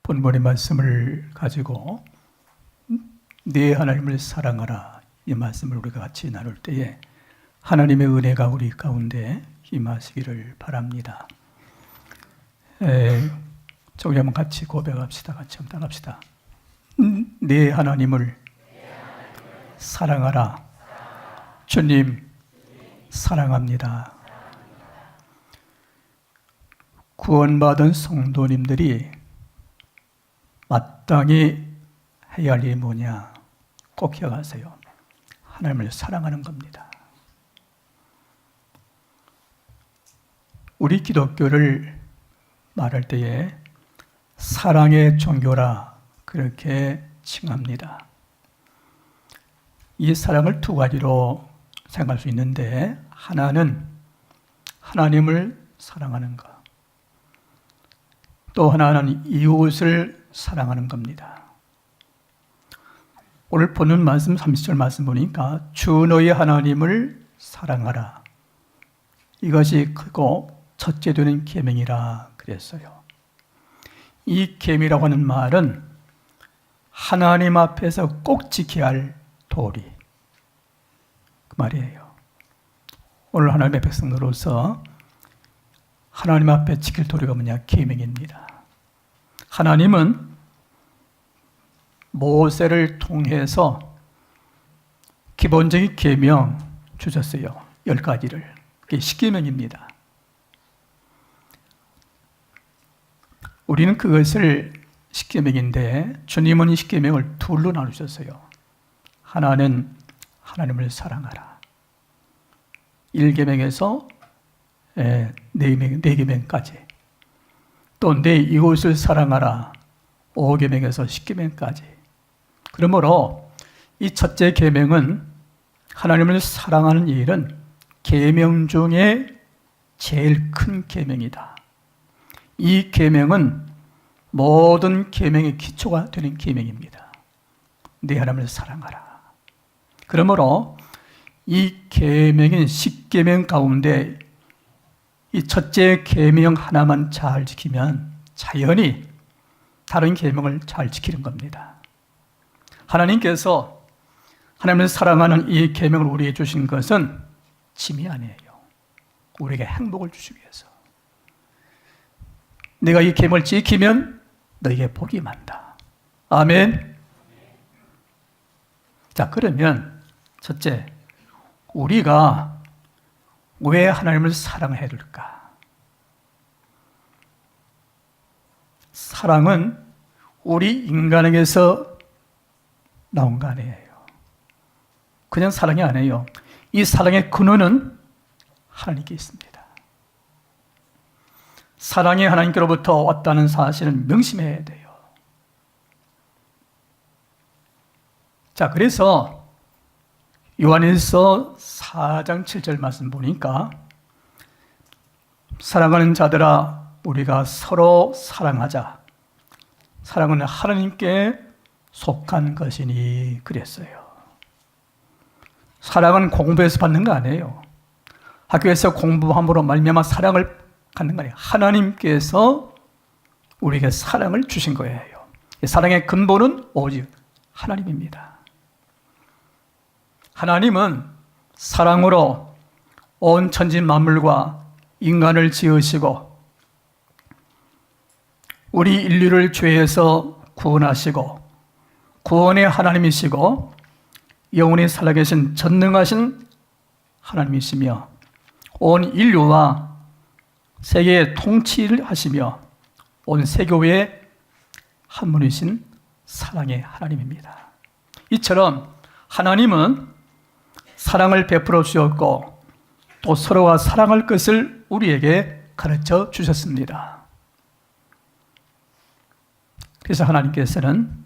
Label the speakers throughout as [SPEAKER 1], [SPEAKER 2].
[SPEAKER 1] 본문의 말씀을 가지고 네 하나님을 사랑하라, 이 말씀을 우리가 같이 나눌 때에 하나님의 은혜가 우리 가운데 임하시기를 바랍니다. 우리 한번 같이 고백합시다. 같이 한번 따라합시다. 네 하나님을 사랑하라. 주님 사랑합니다. 구원받은 성도님들이 마땅히 해야 할 일이 뭐냐? 꼭 기억하세요. 하나님을 사랑하는 겁니다. 우리 기독교를 말할 때에 사랑의 종교라 그렇게 칭합니다. 이 사랑을 두 가지로 생각할 수 있는데, 하나는 하나님을 사랑하는 것, 또 하나는 이웃을 사랑하는 겁니다. 오늘 보는 말씀 30절 말씀 보니까 주 너희 하나님을 사랑하라, 이것이 크고 첫째 되는 계명이라 그랬어요. 이 계명이라고 하는 말은 하나님 앞에서 꼭 지켜야 할 도리, 그 말이에요. 오늘 하나님의 백성으로서 하나님 앞에 지킬 도리가 뭐냐? 계명입니다. 하나님은 모세를 통해서 기본적인 계명 주셨어요. 10가지를. 그게 10계명입니다. 우리는 그것을 10계명인데 주님은 이 10계명을 둘로 나누셨어요. 하나는 하나님을 사랑하라. 1계명에서 4계명까지. 또 내 이웃을 사랑하라. 5계명에서 10계명까지. 그러므로 이 첫째 계명은, 하나님을 사랑하는 일은 계명 중에 제일 큰 계명이다. 이 계명은 모든 계명의 기초가 되는 계명입니다. 네 하나님을 사랑하라. 그러므로 이 계명인 10계명 가운데 이 첫째 계명 하나만 잘 지키면 자연히 다른 계명을 잘 지키는 겁니다. 하나님께서 하나님을 사랑하는 이 계명을 우리에게 주신 것은 짐이 아니에요. 우리에게 행복을 주시기 위해서. 내가 이 계명을 지키면 너에게 복이 많다. 아멘. 자, 그러면 첫째, 우리가 왜 하나님을 사랑해야 될까? 사랑은 우리 인간에게서 나온 거 아니에요. 그냥 사랑이 아니에요. 이 사랑의 근원은 하나님께 있습니다. 사랑이 하나님께로부터 왔다는 사실을 명심해야 돼요. 자, 그래서 요한일서 4장 7절 말씀 보니까 사랑하는 자들아 우리가 서로 사랑하자. 사랑은 하나님께 속한 것이니 그랬어요. 사랑은 공부해서 받는 거 아니에요. 학교에서 공부함으로 말미암아 사랑을 갖는 거 아니에요. 하나님께서 우리에게 사랑을 주신 거예요. 사랑의 근본은 오직 하나님입니다. 하나님은 사랑으로 온 천지 만물과 인간을 지으시고 우리 인류를 죄에서 구원하시고 구원의 하나님이시고 영원히 살아계신 전능하신 하나님이시며 온 인류와 세계의 통치를 하시며 온 세교회의 한 분이신 사랑의 하나님입니다. 이처럼 하나님은 사랑을 베풀어 주셨고 또 서로가 사랑할 것을 우리에게 가르쳐 주셨습니다. 그래서 하나님께서는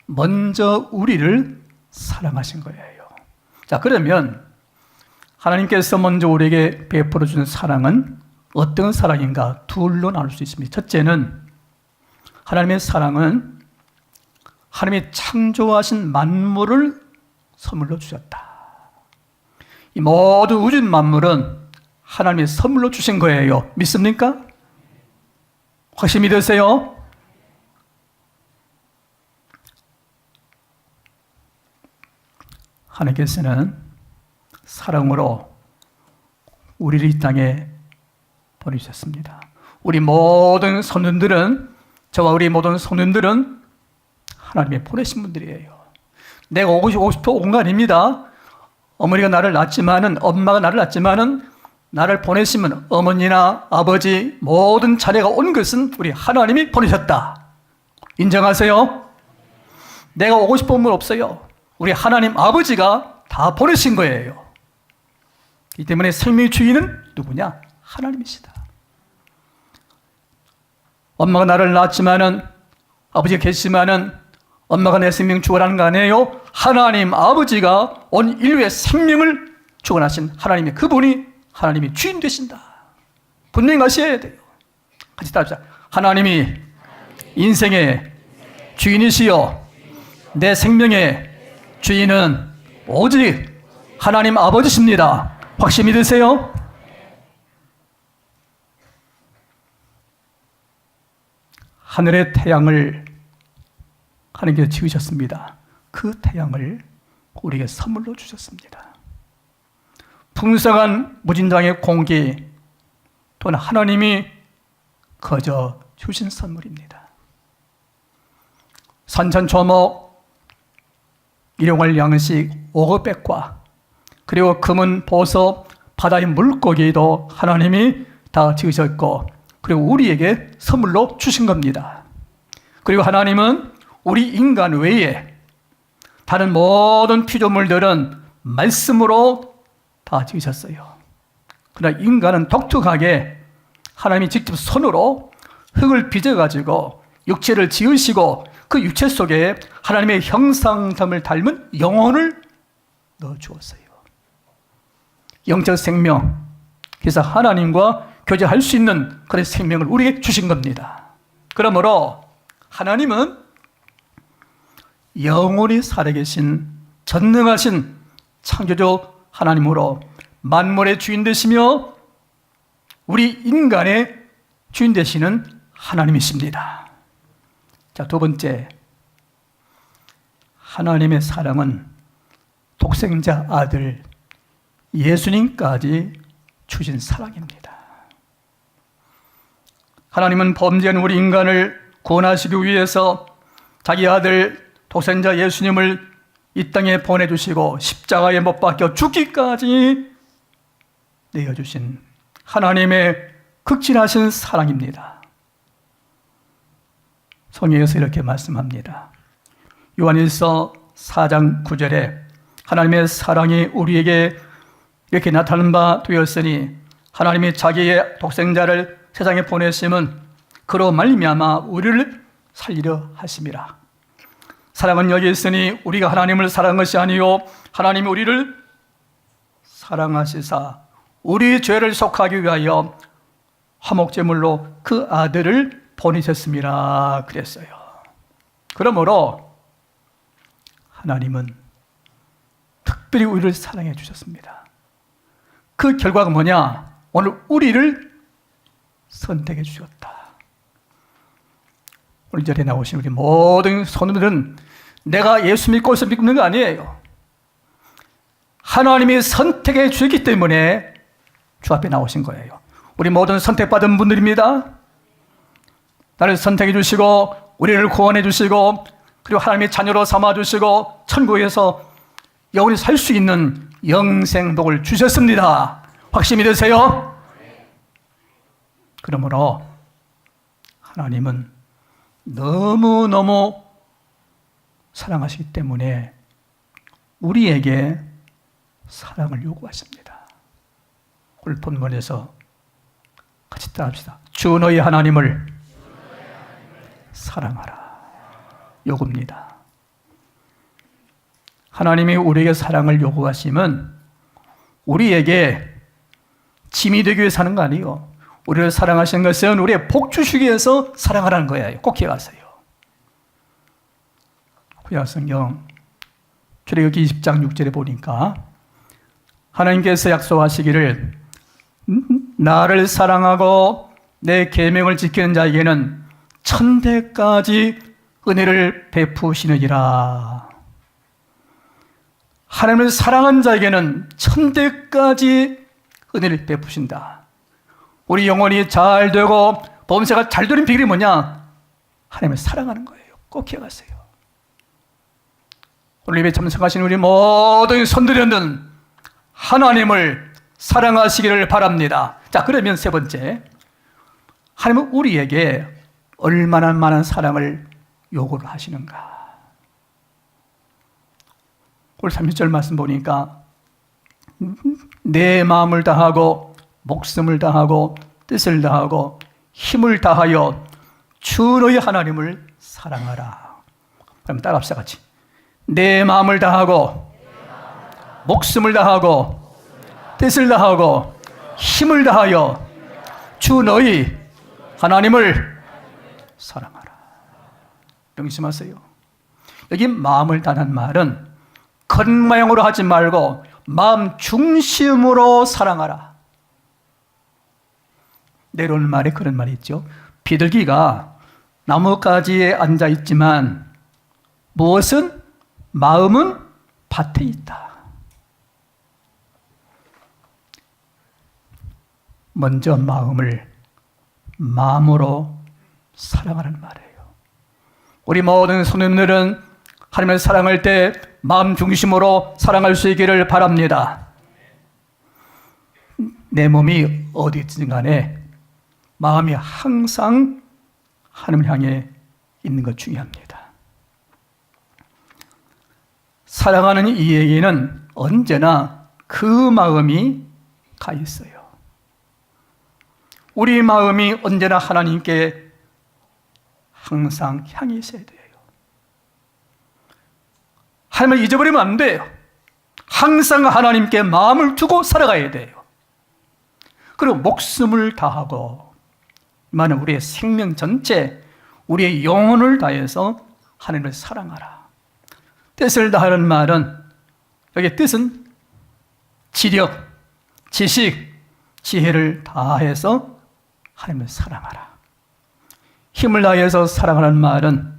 [SPEAKER 1] 먼저 우리를 사랑하신 거예요. 자, 그러면 하나님께서 먼저 우리에게 베풀어 주는 사랑은 어떤 사랑인가? 둘로 나눌 수 있습니다. 첫째는 하나님의 사랑은 하나님이 창조하신 만물을 선물로 주셨다. 이 모든 우주 만물은 하나님이 선물로 주신 거예요. 믿습니까? 확실히 믿으세요? 하나님께서는 사랑으로 우리를 이 땅에 보내주셨습니다. 우리 모든 성도들은, 저와 우리 모든 성도들은 하나님의 보내신 분들이에요. 내가 오고 싶어 온 거 아닙니다. 어머니가 나를 낳았지만은, 엄마가 나를 낳았지만은, 나를 보내시면 어머니나 아버지 모든 자녀가 온 것은 우리 하나님이 보내셨다. 인정하세요? 내가 오고 싶은 분 없어요. 우리 하나님 아버지가 다 보내신 거예요. 이 때문에 생명의 주인은 누구냐? 하나님이시다. 엄마가 나를 낳았지만은, 아버지가 계시지만은 엄마가 내 생명 주관하는 거 아니에요? 하나님 아버지가 온 인류의 생명을 주관하신 하나님의 그분이 하나님이 주인 되신다. 분명히 아셔야 돼요. 같이 따라합시다. 하나님이 인생의 주인이시여 내 생명의 주인은 오직 하나님 아버지십니다. 확실히 믿으세요? 하늘의 태양을 하나님께서 지으셨습니다. 그 태양을 우리에게 선물로 주셨습니다. 풍성한 무진장의 공기 또는 하나님이 거저 주신 선물입니다. 산천초목, 일용할 양식, 오급백과 그리고 금은 보석, 바다의 물고기도 하나님이 다 지으셨고 그리고 우리에게 선물로 주신 겁니다. 그리고 하나님은 우리 인간 외에 다른 모든 피조물들은 말씀으로 다 지으셨어요. 그러나 인간은 독특하게 하나님이 직접 손으로 흙을 빚어가지고 육체를 지으시고 그 육체 속에 하나님의 형상됨을 닮은 영혼을 넣어주었어요. 영적 생명, 그래서 하나님과 교제할 수 있는 그런 생명을 우리에게 주신 겁니다. 그러므로 하나님은 영원히 살아계신 전능하신 창조주 하나님으로 만물의 주인 되시며 우리 인간의 주인 되시는 하나님이십니다. 자, 두 번째, 하나님의 사랑은 독생자 아들 예수님까지 주신 사랑입니다. 하나님은 범죄한 우리 인간을 구원하시기 위해서 자기 아들 독생자 예수님을 이 땅에 보내주시고 십자가에 못 박혀 죽기까지 내어주신 하나님의 극진하신 사랑입니다. 성경에서 이렇게 말씀합니다. 요한일서 4장 9절에 하나님의 사랑이 우리에게 이렇게 나타난 바 되었으니 하나님이 자기의 독생자를 세상에 보내심은 그로 말미암아 우리를 살리려 하심이라. 사랑은 여기 있으니 우리가 하나님을 사랑한 것이 아니요 하나님이 우리를 사랑하시사 우리 죄를 속하기 위하여 화목제물로 그 아들을 보내셨습니다. 그랬어요. 그러므로 하나님은 특별히 우리를 사랑해 주셨습니다. 그 결과가 뭐냐? 오늘 우리를 선택해 주셨다. 오늘 자리에 나오신 우리 모든 성도들은 내가 예수 믿고서 믿는 거 아니에요. 하나님이 선택해 주셨기 때문에 주 앞에 나오신 거예요. 우리 모든 선택받은 분들입니다. 나를 선택해 주시고 우리를 구원해 주시고 그리고 하나님의 자녀로 삼아 주시고 천국에서 영원히 살 수 있는 영생복을 주셨습니다. 확실히 믿으세요? 그러므로 하나님은 너무너무 사랑하시기 때문에 우리에게 사랑을 요구하십니다. 오늘 본문에서 같이 따라합시다. 주 너희 하나님을 사랑하라. 요구입니다. 하나님이 우리에게 사랑을 요구하시면 우리에게 짐이 되기 위해서 하는 거 아니에요. 우리를 사랑하시는 것은 우리의 복 주시기 위해서 사랑하라는 거예요. 꼭 기억하세요. 구약성경 출애굽기 20장 6절에 보니까 하나님께서 약속하시기를 나를 사랑하고 내 계명을 지키는 자에게는 천대까지 은혜를 베푸시느니라. 하나님을 사랑한 자에게는 천대까지 은혜를 베푸신다. 우리 영혼이 잘 되고 범세가 잘 되는 비결이 뭐냐? 하나님을 사랑하는 거예요. 꼭 기억하세요. 오늘 예배 참석하신 우리 모든 손들여는 하나님을 사랑하시기를 바랍니다. 자, 그러면 세 번째, 하나님은 우리에게 얼마나 많은 사랑을 요구를 하시는가? 오늘 30절 말씀 보니까 내 마음을 다하고 목숨을 다하고 뜻을 다하고 힘을 다하여 주 너희 하나님을 사랑하라. 그럼 따라합시다 같이. 내 마음을 다하고 목숨을 다하고 뜻을 다하고 힘을 다하여 주 너희 하나님을 사랑하라. 명심하세요. 여기 마음을 다하는 말은 겉모양으로 하지 말고 마음 중심으로 사랑하라. 내려오는 말에 그런 말이 있죠. 비둘기가 나뭇가지에 앉아 있지만 무엇은? 마음은 밭에 있다. 먼저 마음으로 사랑하라는 말이에요. 우리 모든 손님들은 하나님을 사랑할 때 마음 중심으로 사랑할 수 있기를 바랍니다. 내 몸이 어디 있든 간에 마음이 항상 하나님을 향해 있는 것 중요합니다. 사랑하는 이에게는 언제나 그 마음이 가 있어요. 우리 마음이 언제나 하나님께 항상 향해 있어야 돼요. 하나님을 잊어버리면 안 돼요. 항상 하나님께 마음을 두고 살아가야 돼요. 그리고 목숨을 다하고, 이만은 우리의 생명 전체, 우리의 영혼을 다해서 하나님을 사랑하라. 뜻을 다하는 말은, 여기 뜻은 지력, 지식, 지혜를 다해서 하나님을 사랑하라. 힘을 다해서 사랑하는 말은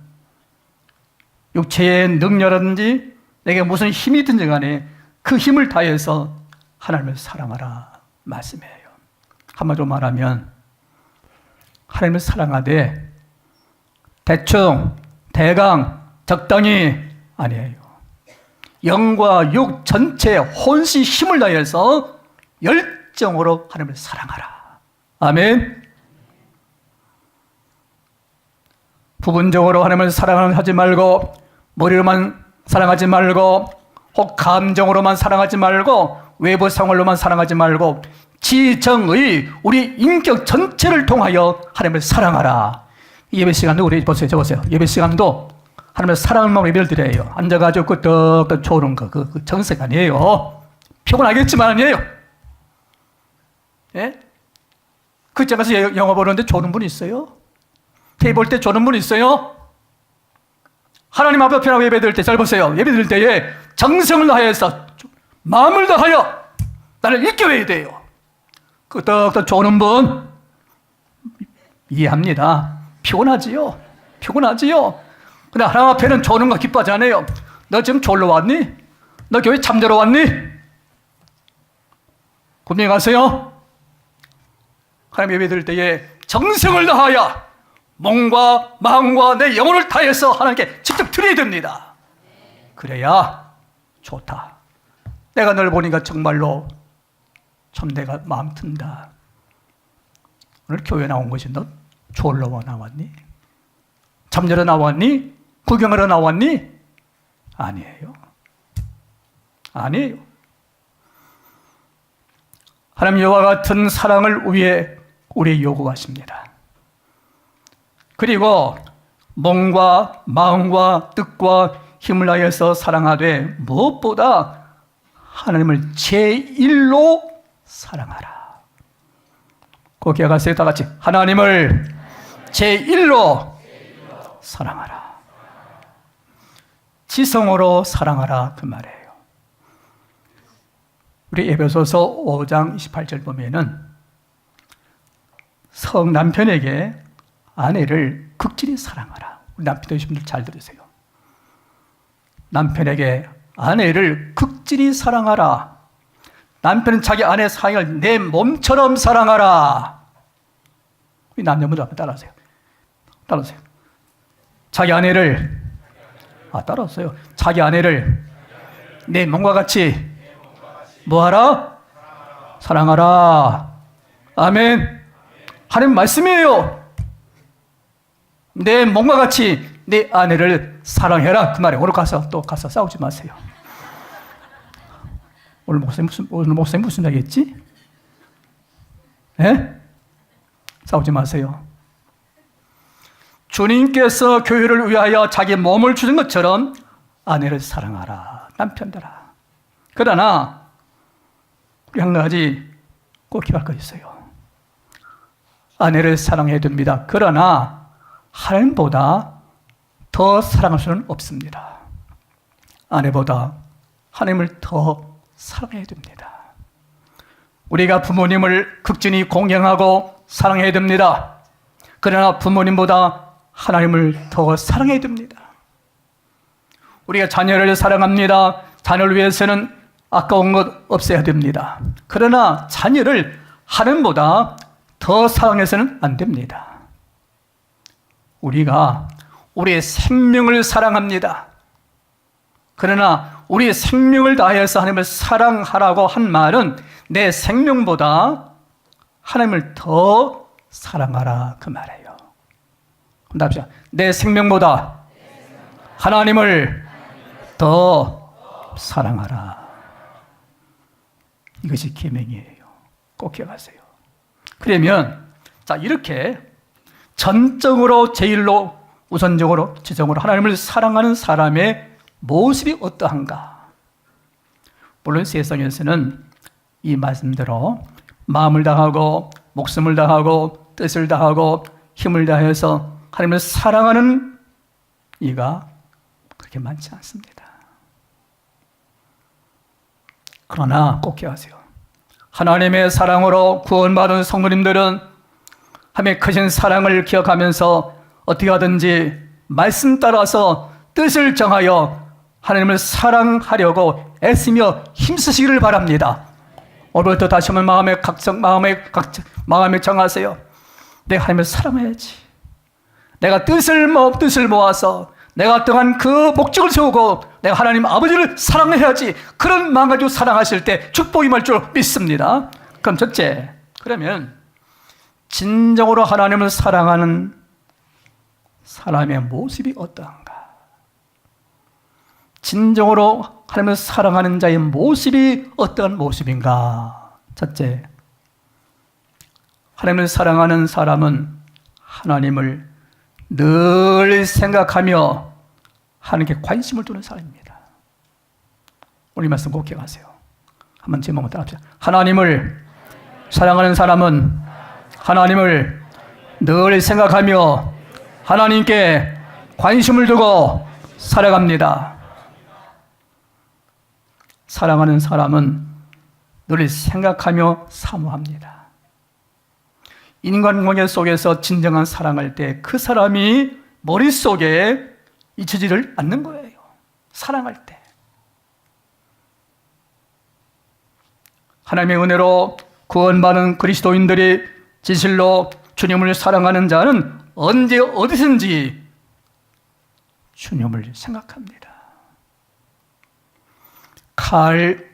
[SPEAKER 1] 육체의 능력이라든지 내게 무슨 힘이 있든지 간에 그 힘을 다해서 하나님을 사랑하라 말씀이에요. 한마디로 말하면 하나님을 사랑하되 대충, 대강, 적당히 아니에요. 영과 육 전체에 혼시 힘을 다해서 열정으로 하나님을 사랑하라. 아멘. 부분적으로 하나님을 사랑하지 말고, 머리로만 사랑하지 말고, 혹 감정으로만 사랑하지 말고, 외부 생활로만 사랑하지 말고, 지정의 우리 인격 전체를 통하여 하나님을 사랑하라. 예배 시간도 우리 보세요. 적으세요. 예배 시간도 하나님을 사랑하는 마음으로 예배를 드려요. 앉아가지고 끄떡끄떡 조는 거, 그 정색 아니에요. 피곤하겠지만 아니에요. 예? 극장 가서 영화 보는데 조는 분 있어요? TV 볼 때 조는 분 있어요? 하나님 앞에 편하고 예배 드릴 때, 잘 보세요. 예배 드릴 때에 정성을 다해서, 마음을 다하여 나를 일깨워야 돼요. 끄떡끄떡 조는 분 이해합니다. 피곤하지요? 피곤하지요? 근데 하나님 앞에는 조는 거 기뻐하지 않아요. 너 지금 졸러 왔니? 너 교회 잠자러 왔니? 분명히 가세요. 하나님 예배 드릴 때에 정성을 다하여 몸과 마음과 내 영혼을 다해서 하나님께 직접 드려야 됩니다. 그래야 좋다. 내가 널 보니까 정말로 참 내가 마음 든다. 오늘 교회 나온 것이 너 졸러 나왔니? 잠자러 나왔니? 구경하러 나왔니? 아니에요. 아니에요. 하나님 이와 같은 사랑을 위해 우리 요구하십니다. 그리고 몸과 마음과 뜻과 힘을 다해서 사랑하되 무엇보다 하나님을 제1로 사랑하라. 꼭 기억하세요. 다 같이. 하나님을 제1로 사랑하라. 지성으로 사랑하라 그 말이에요. 우리 에베소서 5장 28절 보면은 성 남편에게 아내를 극진히 사랑하라. 우리 남편 되신 분들 잘 들으세요. 남편에게 아내를 극진히 극진히 사랑하라. 남편은 자기 아내 사랑을 내 몸처럼 사랑하라. 우리 남녀분들 한번 따라하세요. 따라하세요. 자기 아내를 따라하세요. 자기 아내를 내 몸과 같이 뭐하라? 사랑하라. 아멘. 하나님 말씀이에요. 내 몸과 같이 내 아내를 사랑해라. 그 말이에요. 오늘 가서 싸우지 마세요. 오늘 목사님 무슨 이야기 했지? 예? 싸우지 마세요. 주님께서 교회를 위하여 자기 몸을 주신 것처럼 아내를 사랑하라. 남편들아. 그러나 우리 한 가지 꼭 기억할 거 있어요. 아내를 사랑해야 됩니다. 그러나 하나님보다 더 사랑할 수는 없습니다. 아내보다 하나님을 더 사랑해야 됩니다. 우리가 부모님을 극진히 공경하고 사랑해야 됩니다. 그러나 부모님보다 하나님을 더 사랑해야 됩니다. 우리가 자녀를 사랑합니다. 자녀를 위해서는 아까운 것 없애야 됩니다. 그러나 자녀를 하나님보다 더 사랑해서는 안 됩니다. 우리가 우리의 생명을 사랑합니다. 그러나 우리의 생명을 다해서 하나님을 사랑하라고 한 말은 내 생명보다 하나님을 더 사랑하라 그 말이에요. 답시다. 내 생명보다 하나님을 더 사랑하라. 이것이 계명이에요. 꼭 기억하세요. 그러면 자 이렇게 전적으로 제일로 우선적으로 지정으로 하나님을 사랑하는 사람의 모습이 어떠한가? 물론 세상에서는 이 말씀대로 마음을 다하고 목숨을 다하고 뜻을 다하고 힘을 다해서 하나님을 사랑하는 이가 그렇게 많지 않습니다. 그러나 꼭 기억하세요. 하나님의 사랑으로 구원받은 성도님들은 하나님의 크신 사랑을 기억하면서 어떻게 하든지 말씀 따라서 뜻을 정하여 하나님을 사랑하려고 애쓰며 힘쓰시기를 바랍니다. 오늘부터 다시 한번 마음에 정하세요. 내가 하나님을 사랑해야지. 내가 뜻을 모아서 내가 떠난 그 목적을 세우고 내가 하나님 아버지를 사랑해야지. 그런 마음 가지고 사랑하실 때 축복이 임할 줄 믿습니다. 그럼 첫째, 그러면 진정으로 하나님을 사랑하는 사람의 모습이 어떠한가? 진정으로 하나님을 사랑하는 자의 모습이 어떠한 모습인가? 첫째, 하나님을 사랑하는 사람은 하나님을 늘 생각하며 하나님께 관심을 두는 사람입니다. 오늘 말씀 꼭 기억하세요. 한번 제목을 따라합시다. 하나님을 사랑하는 사람은 하나님을 늘 생각하며 하나님께 관심을 두고 살아갑니다. 사랑하는 사람은 늘 생각하며 사모합니다. 인간관계 속에서 진정한 사랑할 때 그 사람이 머릿속에 잊혀지를 않는 거예요. 사랑할 때. 하나님의 은혜로 구원받은 그리스도인들이 진실로 주님을 사랑하는 자는 언제 어디든지 주님을 생각합니다. 칼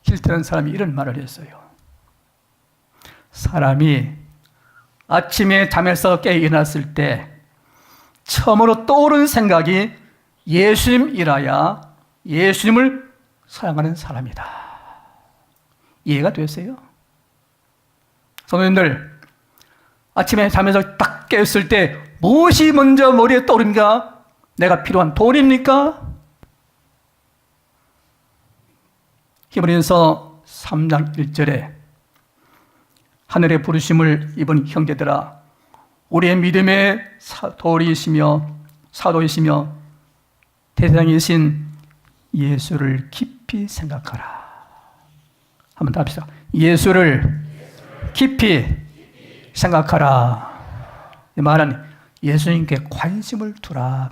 [SPEAKER 1] 힐트라는 사람이 이런 말을 했어요. 사람이 아침에 잠에서 깨 일어났을 때 처음으로 떠오르는 생각이 예수님이라야 예수님을 사랑하는 사람이다. 이해가 되세요? 성도님들, 아침에 잠에서 딱 깨었을 때 무엇이 먼저 머리에 떠오릅니까? 내가 필요한 돈입니까? 히브리서 3장 1절에 하늘의 부르심을 입은 형제들아, 우리의 믿음의 도리이시며 사도이시며 대장이신 예수를 깊이 생각하라. 한번 더 합시다. 예수를 깊이 생각하라. 이 말은 예수님께 관심을 두라.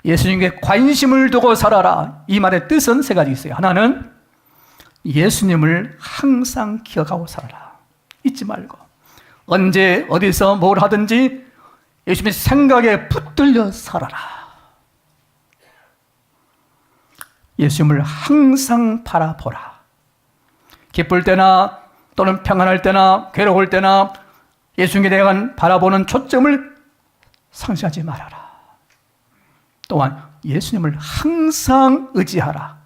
[SPEAKER 1] 예수님께 관심을 두고 살아라. 이 말의 뜻은 세 가지 있어요. 하나는 예수님을 항상 기억하고 살아라. 잊지 말고. 언제 어디서 뭘 하든지 예수님의 생각에 붙들려 살아라. 예수님을 항상 바라보라. 기쁠 때나 또는 평안할 때나 괴로울 때나 예수님에 대한 바라보는 초점을 상실하지 말아라. 또한 예수님을 항상 의지하라.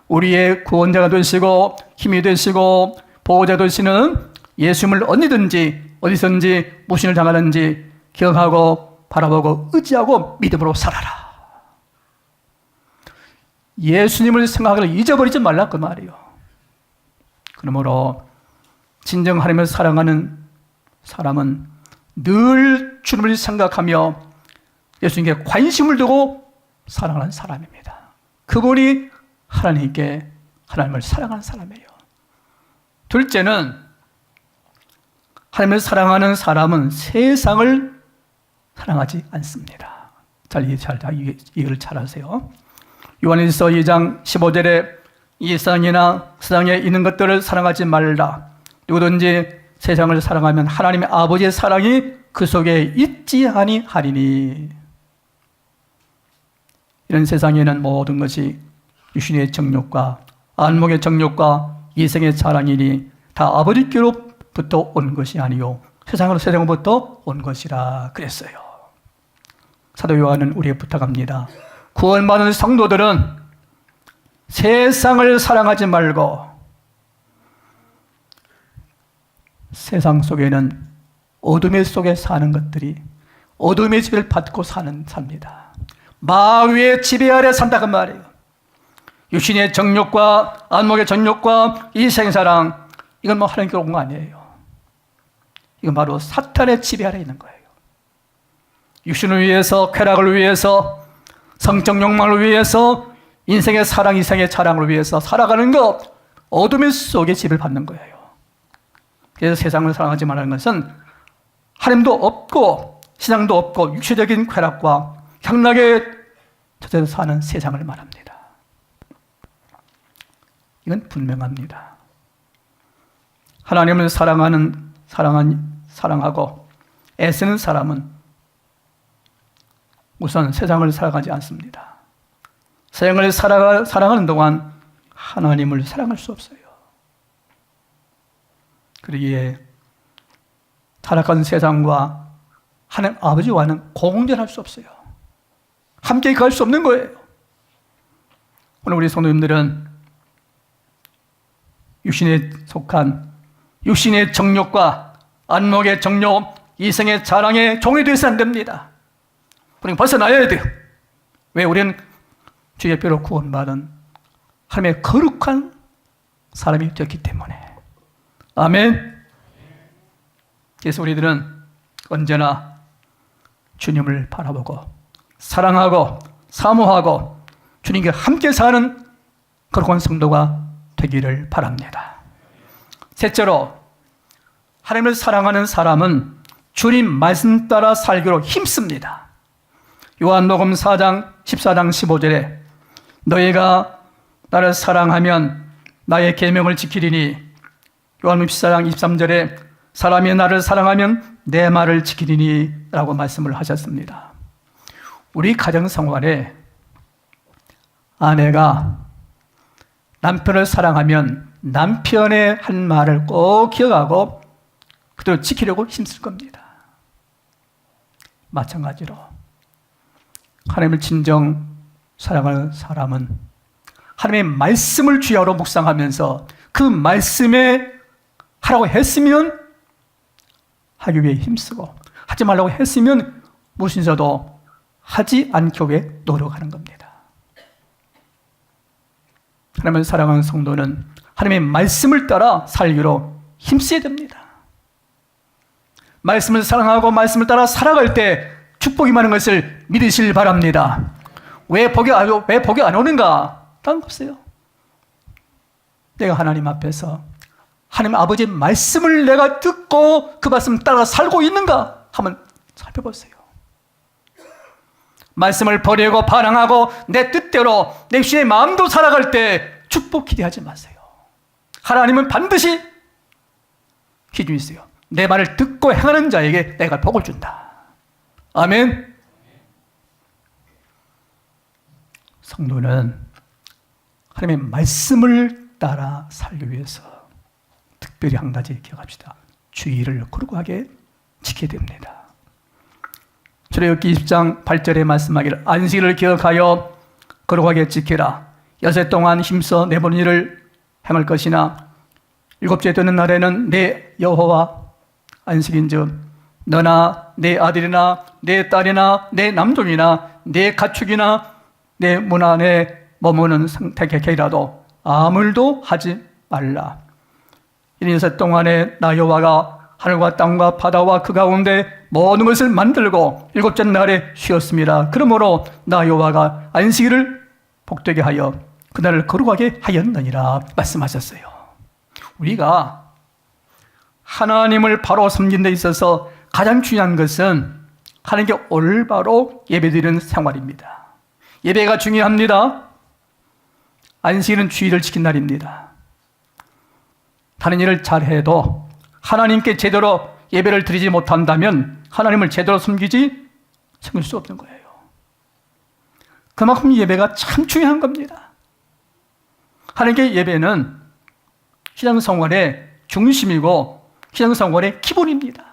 [SPEAKER 1] 우리의 구원자가 되시고 힘이 되시고 보호자 되시는 예수님을 언제든지 어디서든지 무엇을 당하든지 기억하고 바라보고 의지하고 믿음으로 살아라. 예수님을 생각하기를 잊어버리지 말라 그 말이에요. 그러므로 진정 하나님을 사랑하는 사람은 늘 주님을 생각하며 예수님께 관심을 두고 사랑하는 사람입니다. 그분이 하나님을 사랑하는 사람이에요. 둘째는 하나님을 사랑하는 사람은 세상을 사랑하지 않습니다. 이해를 잘 하세요. 요한일서 2장 15절에 이 세상에 있는 것들을 사랑하지 말라. 누구든지 세상을 사랑하면 하나님의 아버지의 사랑이 그 속에 있지 아니하리니. 이런 세상에는 모든 것이 육신의 정욕과 안목의 정욕과 이생의 자랑이니 다 아버지께로부터 온 것이 아니요 세상으로부터 온 것이라 그랬어요. 사도 요한은 우리에게 부탁합니다. 구원받은 성도들은 세상을 사랑하지 말고 세상 속에는 어둠의 속에 사는 것들이 어둠의 지배를 받고 삽니다. 마귀의 지배 아래 산다 그 말이에요. 육신의 정욕과 안목의 정욕과 이생사랑, 이건 뭐 하나님께 온 거 아니에요. 이건 바로 사탄의 지배 아래 있는 거예요. 육신을 위해서, 쾌락을 위해서, 성적 욕망을 위해서, 인생의 사랑, 이생의 자랑을 위해서 살아가는 것, 어둠의 속에 지배를 받는 거예요. 그래서 세상을 사랑하지 말라는 것은 하나님도 없고 신앙도 없고 육체적인 쾌락과 향락에 젖어 사는 세상을 말합니다. 이건 분명합니다. 하나님을 사랑하고 애쓰는 사람은 우선 세상을 살아가지 않습니다. 세상을 사랑하는 동안 하나님을 사랑할 수 없어요. 그러기에 타락한 세상과 하나님 아버지와는 공존할 수 없어요. 함께 갈 수 없는 거예요. 오늘 우리 성도님들은 육신에 속한 육신의 정욕과 안목의 정욕, 이생의 자랑에 종이 되어서 안 됩니다. 우리는 벗어나야 돼요. 왜? 우리는 주의 뼈로 구원받은 하나님의 거룩한 사람이 되었기 때문에. 아멘. 그래서 우리들은 언제나 주님을 바라보고 사랑하고 사모하고 주님과 함께 사는 거룩한 성도가 되기를 바랍니다. 셋째로, 하나님을 사랑하는 사람은 주님 말씀 따라 살기로 힘씁니다. 요한복음 14장 15절에 너희가 나를 사랑하면 나의 계명을 지키리니, 요한복음 14장 23절에 사람이 나를 사랑하면 내 말을 지키리니 라고 말씀을 하셨습니다. 우리 가정생활에 아내가 남편을 사랑하면 남편의 한 말을 꼭 기억하고 그대로 지키려고 힘쓸 겁니다. 마찬가지로 하나님을 진정 사랑하는 사람은 하나님의 말씀을 주야로 묵상하면서 그 말씀에 하라고 했으면 하기 위해 힘쓰고 하지 말라고 했으면 무엇인지도 하지 않기 위해 노력하는 겁니다. 하나님을 사랑하는 성도는 하나님의 말씀을 따라 살기로 힘써야 됩니다. 말씀을 사랑하고 말씀을 따라 살아갈 때 축복이 많은 것을 믿으시길 바랍니다. 왜 복이 안 오는가? 다른 거 없어요. 내가 하나님 앞에서 하나님 아버지의 말씀을 내가 듣고 그 말씀 따라 살고 있는가? 한번 살펴보세요. 말씀을 버리고 반항하고 내 뜻대로 내 육신의 마음도 살아갈 때 축복 기대하지 마세요. 하나님은 반드시 기준이 있어요. 내 말을 듣고 행하는 자에게 내가 복을 준다. 아멘. 성도는 하나님의 말씀을 따라 살기 위해서 특별히 한 가지 기억합시다. 주의를 거룩하게 지켜야 됩니다. 출애굽기 20장 8절에 말씀하기를 안식일을 기억하여 거룩하게 지키라. 여세 동안 힘써 내보는 일을 행할 것이나 일곱째 되는 날에는 내 여호와 안식인즉 너나 내 아들이나 내 딸이나 내 남종이나 내 가축이나 내 문 안에 머무는 상태케이라도 아무 일도 하지 말라. 이 여세 동안에 나 여호와가 하늘과 땅과 바다와 그 가운데 모든 것을 만들고 일곱째 날에 쉬었습니다. 그러므로 나 여호와가 안식일을 복되게 하여 그날을 거룩하게 하였느니라 말씀하셨어요. 우리가 하나님을 바로 섬긴 데 있어서 가장 중요한 것은 하나님께 올바로 예배드리는 생활입니다. 예배가 중요합니다. 안식일은 주의를 지킨 날입니다. 다른 일을 잘해도 하나님께 제대로 예배를 드리지 못한다면 하나님을 제대로 섬길 수 없는 거예요. 그만큼 예배가 참 중요한 겁니다. 하나님께 예배는 신앙생활의 중심이고 신앙생활의 기본입니다.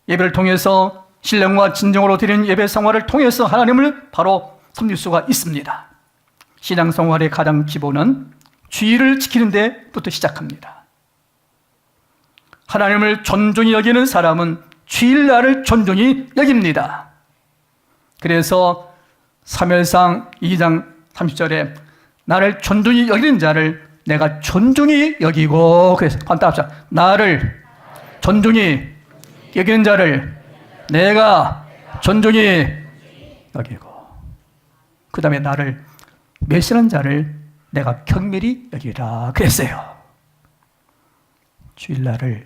[SPEAKER 1] 예배를 통해서 신령과 진정으로 드리는 예배 생활을 통해서 하나님을 바로 섬길 수가 있습니다. 신앙생활의 가장 기본은 주의를 지키는 데부터 시작합니다. 하나님을 존중히 여기는 사람은 주일날을 존중히 여깁니다. 그래서 사무엘상 2장 30절에 나를 존중히 여기는 자를 내가 존중히 여기고, 그래서 따라합시다. 나를 존중히 여기는 자를 내가 존중히 여기고, 그 다음에 나를 멸시하는 자를 내가 경멸히 여기라 그랬어요. 주일날을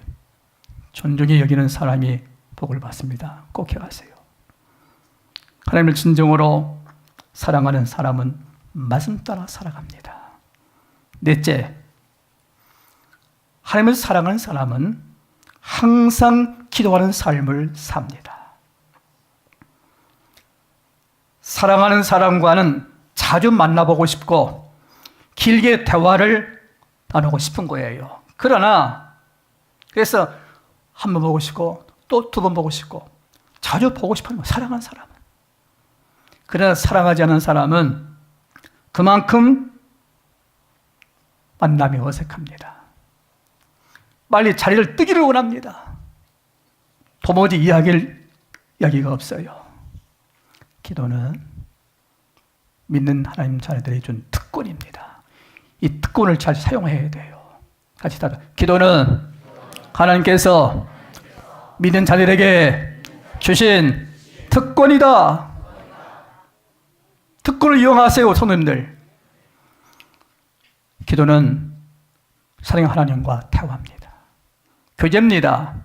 [SPEAKER 1] 존중히 여기는 사람이 복을 받습니다. 꼭 기억하세요. 하나님을 진정으로 사랑하는 사람은 말씀 따라 살아갑니다. 넷째, 하나님을 사랑하는 사람은 항상 기도하는 삶을 삽니다. 사랑하는 사람과는 자주 만나보고 싶고 길게 대화를 나누고 싶은 거예요. 그러나 그래서 한 번 보고 싶고 또 두 번 보고 싶고 자주 보고 싶은 거예요. 사랑하는 사람은. 그러나 사랑하지 않는 사람은 그만큼 만남이 어색합니다. 빨리 자리를 뜨기를 원합니다. 도무지 이야기를 여기가 없어요. 기도는 믿는 하나님 자녀들이 준 특권입니다. 이 특권을 잘 사용해야 돼요. 같이 따라. 기도는 하나님께서 믿는 자들에게 주신 특권이다. 특권을 이용하세요, 성도님들. 기도는 사랑의 하나님과 대화합니다. 교제입니다.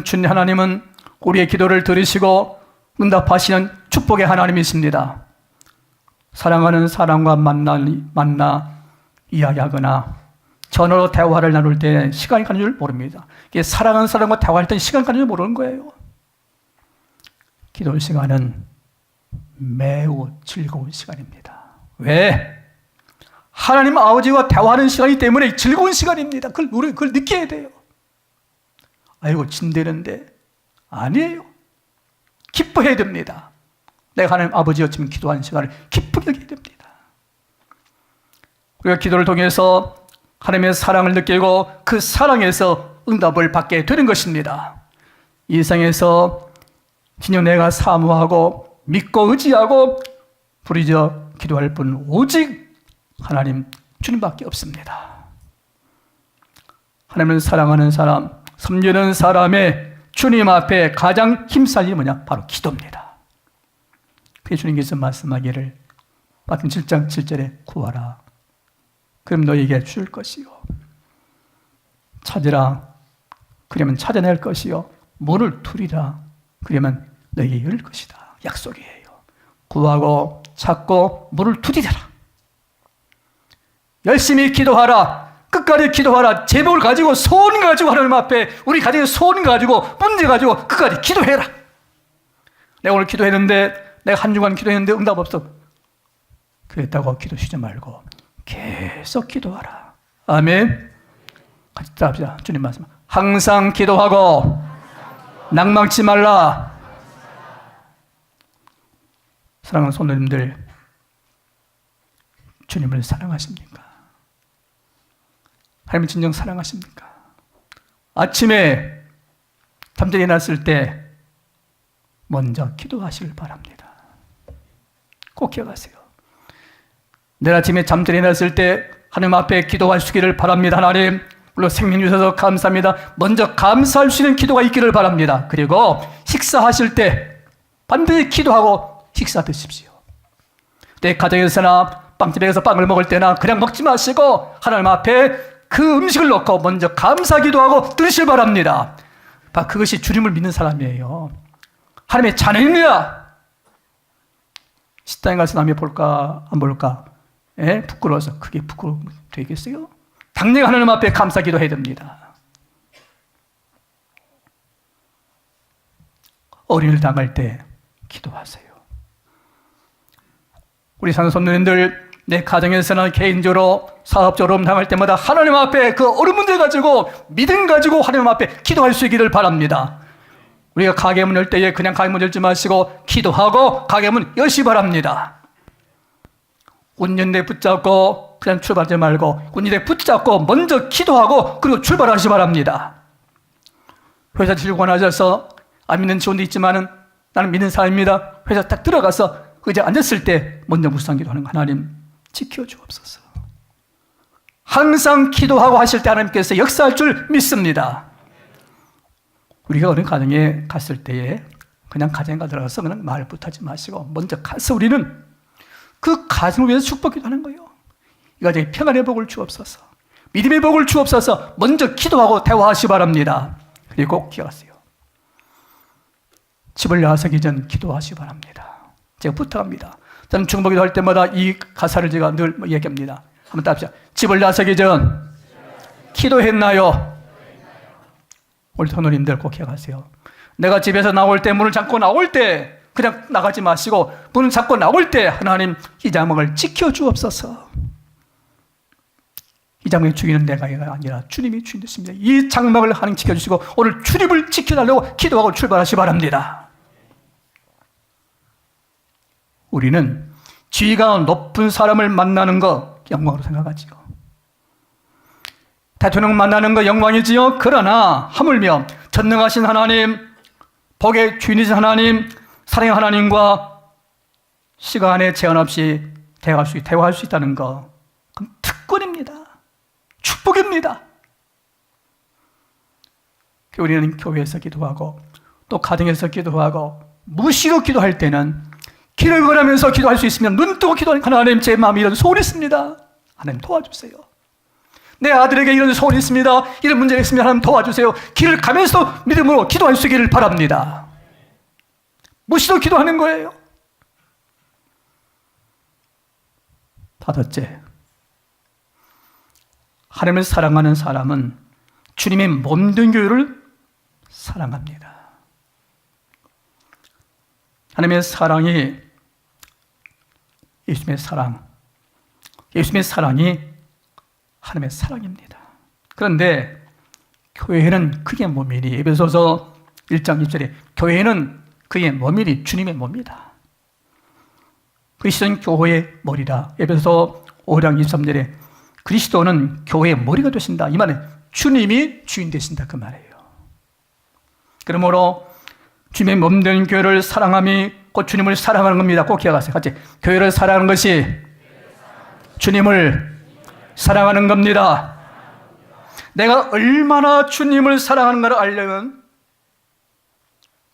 [SPEAKER 1] 주님 하나님은 우리의 기도를 들으시고 응답하시는 축복의 하나님이십니다. 사랑하는 사람과 만나 이야기하거나 전화로 대화를 나눌 때 시간이 가는 줄 모릅니다. 이게 사랑하는 사람과 대화할 때 시간 가는 줄 모르는 거예요. 기도 시간은 매우 즐거운 시간입니다. 왜? 하나님 아버지와 대화하는 시간이기 때문에 즐거운 시간입니다. 그걸 느껴야 돼요. 아이고 진대는데 아니에요. 기뻐해야 됩니다. 내가 하나님 아버지였으면 기도하는 시간을 기쁘게 여겨야 됩니다. 우리가 기도를 통해서 하나님의 사랑을 느끼고 그 사랑에서 응답을 받게 되는 것입니다. 이 세상에서 진정 내가 사모하고 믿고 의지하고 부르짖어 기도할 분 오직 하나님 주님밖에 없습니다. 하나님을 사랑하는 사람, 섬기는 사람의 주님 앞에 가장 힘쓸 일이 뭐냐? 바로 기도입니다. 그래서 주님께서 말씀하기를 마태복음 7장 7절에 구하라. 그럼 너에게 줄 것이요. 찾으라. 그러면 찾아낼 것이요. 문을 두리라. 그러면 너희에게 열 것이다. 약속이에요. 구하고 찾고 문을 두드려라. 열심히 기도하라. 끝까지 기도하라. 제목을 가지고 소원 가지고 하나님 앞에 우리 가정의 소원 가지고 문제 가지고 끝까지 기도해라. 내가 오늘 기도했는데 내가 한 주간 기도했는데 응답 없어. 그랬다고 기도 쉬지 말고 계속 기도하라. 아멘. 같이 따라합시다. 주님 말씀. 항상 기도하고 낭망치 말라. 사랑하는 성도님들, 주님을 사랑하십니까? 하나님을 진정 사랑하십니까? 아침에 잠들이 났을 때 먼저 기도하시길 바랍니다. 꼭 기억하세요. 내일 아침에 잠들이 났을 때 하나님 앞에 기도하시기를 바랍니다. 하나님, 물론 생명 주셔서 감사합니다. 먼저 감사할 수 있는 기도가 있기를 바랍니다. 그리고 식사하실 때 반드시 기도하고 식사 드십시오. 내 가정에서나 빵집에서 빵을 먹을 때나 그냥 먹지 마시고 하나님 앞에 그 음식을 놓고 먼저 감사 기도하고 드시길 바랍니다. 그것이 주님을 믿는 사람이에요. 하나님의 자녀입니다. 식당에 가서 남이 볼까 안 볼까 부끄러워서 그게 부끄러움 되겠어요? 당연히 하나님 앞에 감사 기도해야 됩니다. 어린이를 당할 때 기도하세요. 우리 상선녀님들 내 가정에서나 개인적으로 사업적으로 당할 때마다 하나님 앞에 그 어려운 문제 가지고 믿음 가지고 하나님 앞에 기도할 수 있기를 바랍니다. 우리가 가게 문 열 때에 그냥 가게 문 열지 마시고 기도하고 가게 문 여시 바랍니다. 운전대 붙잡고 그냥 출발하지 말고 운전대 붙잡고 먼저 기도하고 그리고 출발하시 바랍니다. 회사 출근하셔서 안 믿는 직원도 있지만은 나는 믿는 사람입니다. 회사 딱 들어가서 의자에 앉았을 때 먼저 묵상기도 하는 하나님 지켜주옵소서. 항상 기도하고 하실 때 하나님께서 역사할 줄 믿습니다. 우리가 어느 가정에 갔을 때에 그냥 가정에 들어가서 그냥 말부터 하지 마시고 먼저 가서 우리는 그 가정을 위해서 축복기도 하는 거예요. 이 가정에 평안의 복을 주옵소서, 믿음의 복을 주옵소서. 먼저 기도하고 대화하시 바랍니다. 그리고 꼭 기억하세요. 집을 나서기 전 기도하시 바랍니다. 제가 부탁합니다. 저는 중보기도 할 때마다 이 가사를 제가 늘 얘기합니다. 한번 따라합시다. 집을 나서기 전 기도했나요? 우리 성도님들 꼭 기억하세요. 내가 집에서 나올 때 문을 잠고 나올 때 그냥 나가지 마시고 문을 잠고 나올 때 하나님 이 장막을 지켜주옵소서. 이 장막을 죽이는 내가 아니라 주님이 주인 되십니다. 이 장막을 하나님 지켜주시고 오늘 주님을 지켜달라고 기도하고 출발하시 바랍니다. 우리는 지위가 높은 사람을 만나는 거 영광으로 생각하지요. 대통령 만나는 거 영광이지요. 그러나 하물며 전능하신 하나님, 복의 주인이신 하나님, 사랑의 하나님과 시간에 제한 없이 대화할 수 있다는 거, 그건 특권입니다. 축복입니다. 우리는 교회에서 기도하고 또 가정에서 기도하고 무시로 기도할 때는 길을 걸으면서 기도할 수 있으면 눈 뜨고 기도하는 하나님, 제 마음에 이런 소원이 있습니다. 하나님 도와주세요. 내 아들에게 이런 소원이 있습니다. 이런 문제가 있습니다. 하나님 도와주세요. 길을 가면서 믿음으로 기도할 수 있기를 바랍니다. 무시로 기도하는 거예요. 다섯째, 하나님을 사랑하는 사람은 주님의 몸된 교회를 사랑합니다. 하나님의 사랑이 예수님의 사랑, 예수님의 사랑이 하나님의 사랑입니다. 그런데 교회는 그게 몸이니, 에베소서 1장 2절에 교회는 그의 몸이니 주님의 몸이다. 그리스도는 교회의 머리다. 에베소서 5장 23절에 그리스도는 교회의 머리가 되신다. 이 말은 주님이 주인 되신다 그 말이에요. 그러므로 주님의 몸된 교회를 사랑함이 곧 주님을 사랑하는 겁니다. 꼭 기억하세요. 같이 교회를 사랑하는 것이 주님을 사랑하는 겁니다. 내가 얼마나 주님을 사랑하는가를 알려면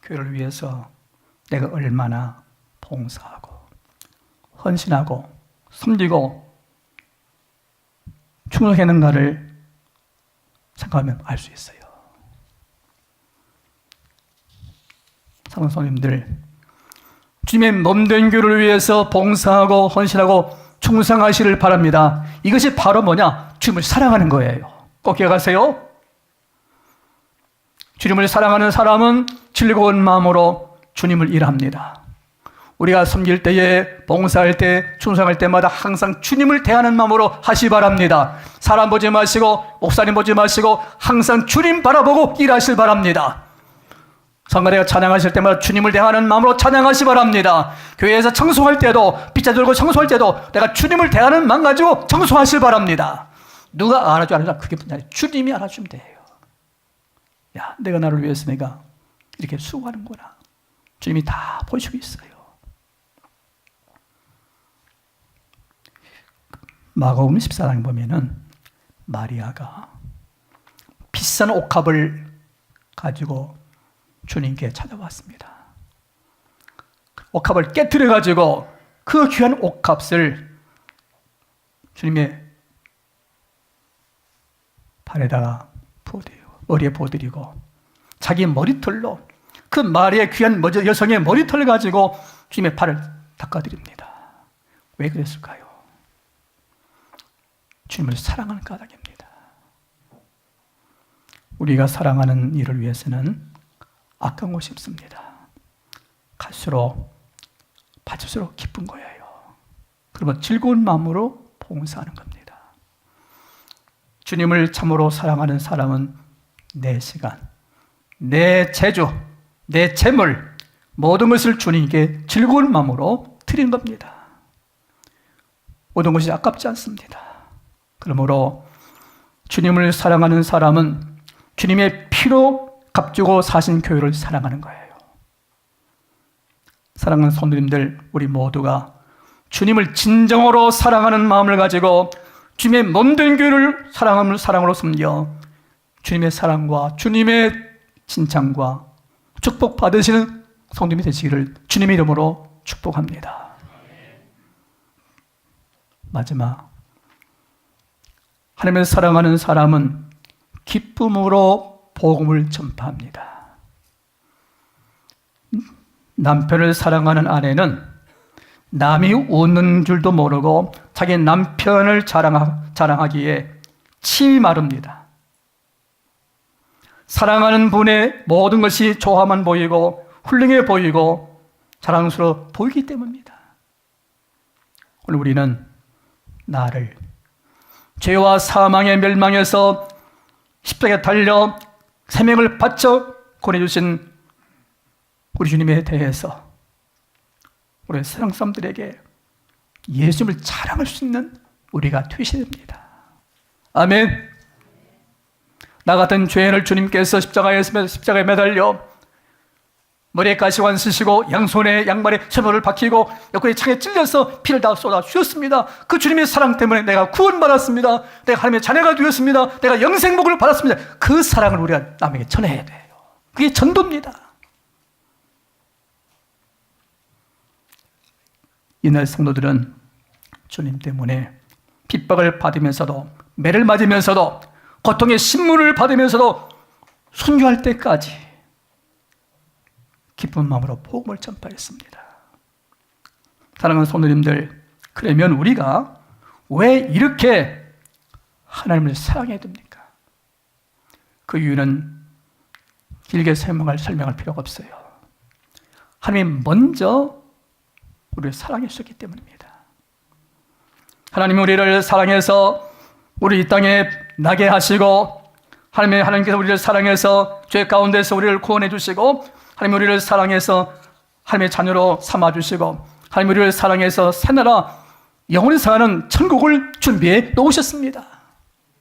[SPEAKER 1] 교회를 위해서 내가 얼마나 봉사하고 헌신하고 섬기고 충성했는가를 생각하면 알 수 있어요. 사랑하는 성도님들, 주님의 몸된 교회를 위해서 봉사하고 헌신하고 충성하시를 바랍니다. 이것이 바로 뭐냐? 주님을 사랑하는 거예요. 꼭 기억하세요. 주님을 사랑하는 사람은 즐거운 마음으로 주님을 일합니다. 우리가 섬길 때에, 봉사할 때, 충성할 때마다 항상 주님을 대하는 마음으로 하시 바랍니다. 사람 보지 마시고, 목사님 보지 마시고 항상 주님 바라보고 일하실 바랍니다. 성가대가 찬양하실 때마다 주님을 대하는 마음으로 찬양하시 바랍니다. 교회에서 청소할 때도, 빗자 들고 청소할 때도 내가 주님을 대하는 마음 가지고 청소하실 바랍니다. 누가 알아줘 안 알아줘 그게 아니라 주님이 알아주면 돼요. 야, 내가 나를 위해서 내가 이렇게 수고하는구나. 주님이 다 보시고 있어요. 마가복음 14장에 보면은 마리아가 비싼 옥합을 가지고 주님께 찾아왔습니다. 옥합을 깨뜨려 가지고 그 귀한 옥합을 주님의 발에다가 부어드리고 머리에 부어드리고 자기 머리털로 그 마리아의 귀한 여성의 머리털을 가지고 주님의 발을 닦아드립니다. 왜 그랬을까요? 주님을 사랑하는 까닭입니다. 우리가 사랑하는 일을 위해서는 아까운 것이 없습니다. 갈수록 받을수록 기쁜 거예요. 그러면 즐거운 마음으로 봉사하는 겁니다. 주님을 참으로 사랑하는 사람은 내 시간, 내 재주, 내 재물, 모든 것을 주님께 즐거운 마음으로 드리는 겁니다. 모든 것이 아깝지 않습니다. 그러므로 주님을 사랑하는 사람은 주님의 피로 값주고 사신 교회를 사랑하는 거예요. 사랑하는 성도님들, 우리 모두가 주님을 진정으로 사랑하는 마음을 가지고 주님의 몸된 교회를 사랑으로 섬겨 주님의 사랑과 주님의 칭찬과 축복 받으시는 성도님이 되시기를 주님의 이름으로 축복합니다. 마지막, 하나님을 사랑하는 사람은 기쁨으로 복음을 전파합니다. 남편을 사랑하는 아내는 남이 웃는 줄도 모르고 자기 남편을 자랑하기에 침이 마릅니다. 사랑하는 분의 모든 것이 좋아만 보이고 훌륭해 보이고 자랑스러워 보이기 때문입니다. 오늘 우리는 나를 죄와 사망의 멸망에서 십자가에 달려 생명을 바쳐 보내주신 우리 주님에 대해서 우리 세상 사람들에게 예수님을 자랑할 수 있는 우리가 되셔야 됩니다. 아멘. 나 같은 죄인을 주님께서 십자가에 매달려 머리에 가시관 쓰시고 양손에 양말에 쇠물을 박히고 옆구리 창에 찔려서 피를 다 쏟아 주셨습니다. 그 주님의 사랑 때문에 내가 구원받았습니다. 내가 하나님의 자녀가 되었습니다. 내가 영생복을 받았습니다. 그 사랑을 우리가 남에게 전해야 돼요. 그게 전도입니다. 이날 성도들은 주님 때문에 핍박을 받으면서도 매를 맞으면서도 고통의 신문을 받으면서도 순교할 때까지 기쁜 마음으로 복음을 전파했습니다. 사랑하는 성도님들, 그러면 우리가 왜 이렇게 하나님을 사랑해야 됩니까? 그 이유는 길게 설명할 필요가 없어요. 하나님이 먼저 우리를 사랑해 주셨기 때문입니다. 하나님이 우리를 사랑해서 우리 이 땅에 나게 하시고 하나님께서 우리를 사랑해서 죄 가운데서 우리를 구원해 주시고 하나님 우리를 사랑해서 하나님의 자녀로 삼아주시고 하나님 우리를 사랑해서 새나라 영원히 사는 천국을 준비해 놓으셨습니다.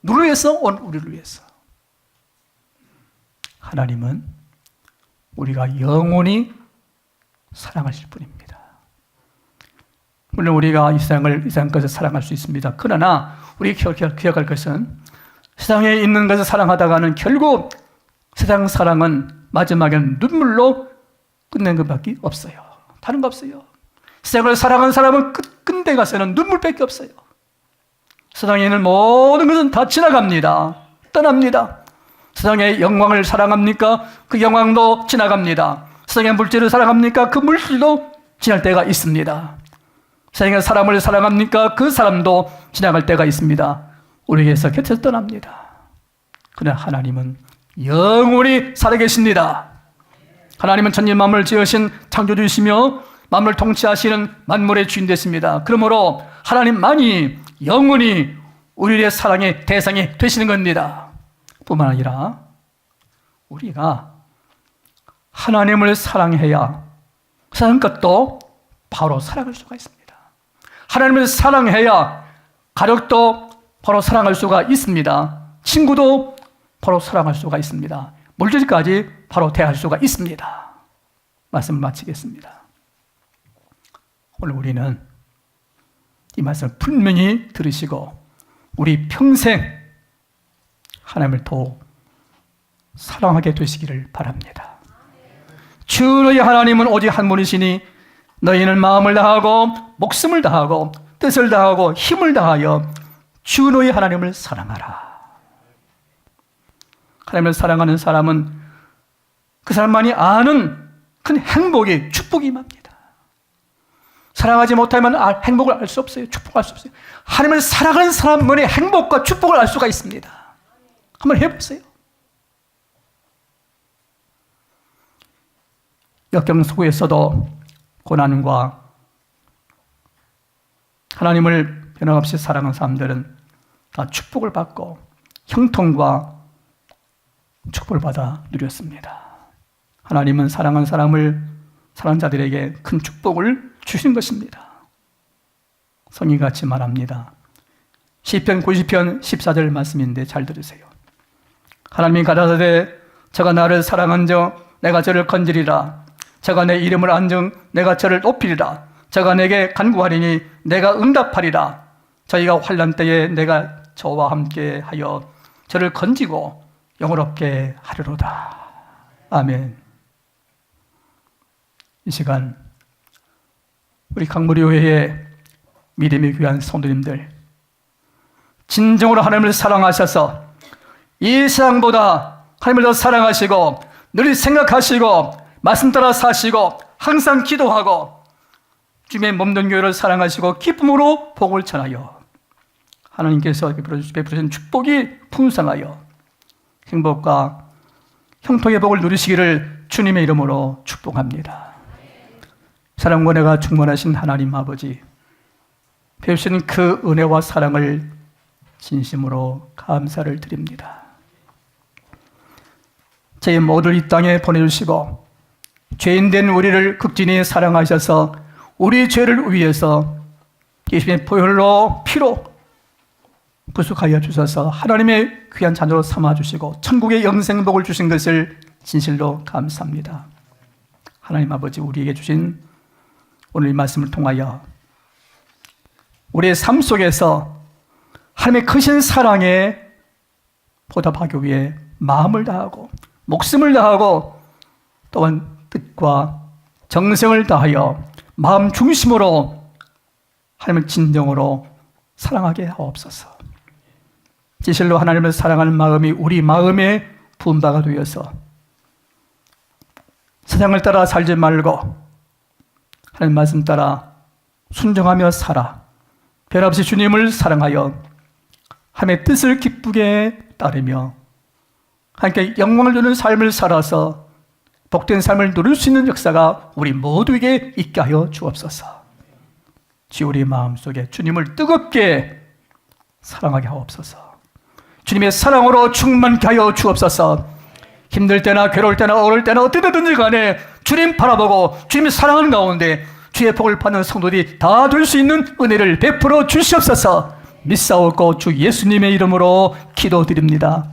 [SPEAKER 1] 누구를 위해서? 우리를 위해서. 하나님은 우리가 영원히 사랑하실 분입니다. 물론 우리가 이 세상 것을 사랑할 수 있습니다. 그러나 우리 기억할 것은 세상에 있는 것을 사랑하다가는 결국 세상 사랑은 마지막에는 눈물로 끝낸 것밖에 없어요. 다른 거 없어요. 세상을 사랑하는 사람은 끝에 가서는 눈물밖에 없어요. 세상에 있는 모든 것은 다 지나갑니다. 떠납니다. 세상의 영광을 사랑합니까? 그 영광도 지나갑니다. 세상의 물질을 사랑합니까? 그 물질도 지날 때가 있습니다. 세상의 사람을 사랑합니까? 그 사람도 지나갈 때가 있습니다. 우리에게서 곁에서 떠납니다. 그러나 하나님은 영원히 살아계십니다. 하나님은 천지 만물을 지으신 창조주이시며 만물을 통치하시는 만물의 주인 되십니다. 그러므로 하나님만이 영원히 우리의 사랑의 대상이 되시는 겁니다. 뿐만 아니라 우리가 하나님을 사랑해야 그 사람 것도 바로 사랑할 수가 있습니다. 하나님을 사랑해야 가족도 바로 사랑할 수가 있습니다. 친구도 바로 사랑할 수가 있습니다. 물질까지 바로 대할 수가 있습니다. 말씀을 마치겠습니다. 오늘 우리는 이 말씀을 분명히 들으시고 우리 평생 하나님을 더 사랑하게 되시기를 바랍니다. 주 너희 하나님은 오직 한 분이시니 너희는 마음을 다하고 목숨을 다하고 뜻을 다하고 힘을 다하여 주 너희 하나님을 사랑하라. 하나님을 사랑하는 사람은 그 사람만이 아는 큰 행복이, 축복이 임합니다. 사랑하지 못하면 행복을 알 수 없어요. 축복을 알 수 없어요. 하나님을 사랑하는 사람만의 행복과 축복을 알 수가 있습니다. 한번 해보세요. 역경 속에서도 고난과 하나님을 변함없이 사랑하는 사람들은 다 축복을 받고 형통과 축복을 받아 누렸습니다. 하나님은 사랑하는 사랑하는 자들에게 큰 축복을 주신 것입니다. 성경같이 말합니다. 시편 90편 14절 말씀인데 잘 들으세요. 하나님이 가라사대 저가 나를 사랑한즉 내가 저를 건지리라. 저가 내 이름을 안즉 내가 저를 높이리라. 저가 내게 간구하리니 내가 응답하리라. 저희가 환난 때에 내가 저와 함께 하여 저를 건지고 영원롭게 하리로다. 아멘. 이 시간 우리 강무리교회의 믿음이 귀한 성도님들, 진정으로 하나님을 사랑하셔서 이 세상보다 하나님을 더 사랑하시고 늘 생각하시고 말씀 따라 사시고 항상 기도하고 주님의 몸된 교회를 사랑하시고 기쁨으로 복을 전하여 하나님께서 베푸신 축복이 풍성하여 행복과 형통의 복을 누리시기를 주님의 이름으로 축복합니다. 사랑과 은혜가 충만하신 하나님 아버지, 베푸신 그 은혜와 사랑을 진심으로 감사를 드립니다. 저희 모두를 이 땅에 보내주시고 죄인된 우리를 극진히 사랑하셔서 우리 죄를 위해서 예수님의 보혈로 피로 구속하여 주셔서 하나님의 귀한 자녀로 삼아주시고 천국의 영생복을 주신 것을 진실로 감사합니다. 하나님 아버지, 우리에게 주신 오늘 이 말씀을 통하여 우리의 삶 속에서 하나님의 크신 사랑에 보답하기 위해 마음을 다하고 목숨을 다하고 또한 뜻과 정성을 다하여 마음 중심으로 하나님을 진정으로 사랑하게 하옵소서. 진실로 하나님을 사랑하는 마음이 우리 마음에 부은 바가 되어서 세상을 따라 살지 말고 하나님 말씀 따라 순종하며 살아 변함없이 주님을 사랑하여 하나님의 뜻을 기쁘게 따르며 하나님께 영광을 주는 삶을 살아서 복된 삶을 누릴 수 있는 역사가 우리 모두에게 있게 하여 주옵소서. 주여, 우리 마음속에 주님을 뜨겁게 사랑하게 하옵소서. 주님의 사랑으로 충만케 하여 주옵소서. 힘들 때나 괴로울 때나 어려울 때나 어떻게든지 간에 주님 바라보고 주님의 사랑하는 가운데 주의 복을 받는 성도들이 다 될 수 있는 은혜를 베풀어 주시옵소서. 믿사옵고 주 예수님의 이름으로 기도드립니다.